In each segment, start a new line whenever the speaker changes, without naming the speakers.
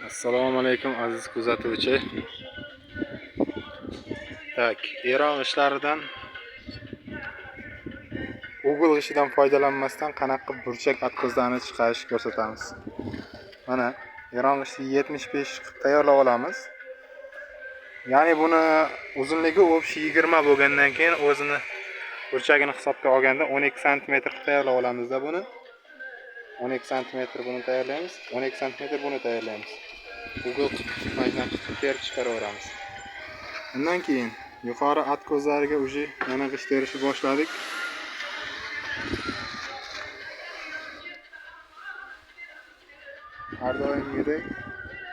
Assalomu alaykum aziz kuzatuvchi. Eron ishlaridan Google ishidan foydalanmasdan qanaqa burchak atkozlarni chiqarish ko'rsatamiz. Mana Eron ishini 75 qilib tayyorlab olamiz. Ya'ni buni uzunligi 20 bo'lgandan keyin o'zini burchagini hisobga olganda 12 sm qilib tayyorlab olamizda buni. 12 sm buni tayyorlaymiz, 12 sm buni tayyorlaymiz. Google majdan terib chiqaraveramiz. Undan keyin yuqori atkozlariga уже yana g'isht terishni boshladik. Har doimgidek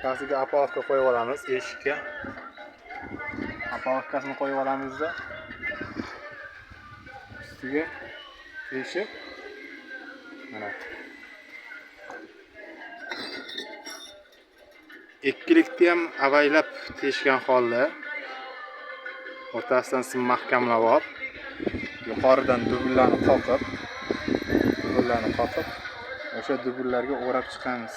pastiga apalka qo'yib olamiz, eshikka. Apalkasini qo'yib olamizda. Ustiga teshib mana ikkilikni ham avaylab teshgan holda o'rtasidan sim mahkamlab olib, yuqoridan dubullarni qoqib, o'sha dubullarga o'rab chiqamiz.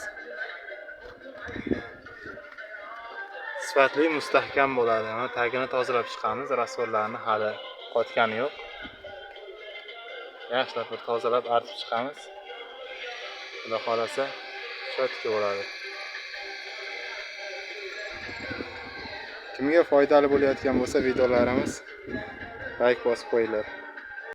Sifatli, mustahkam bo'ladi. Mana tagini tozalab chiqamiz, rasvorlarni hali qotgani yo'q. Yaxshilab bir tozalab artib chiqamiz. Xudo xolasa, cho'tka bo'ladi. Kimga foydali bo'layotgan bo'lsa videolarimiz like bosib qo'yinglar.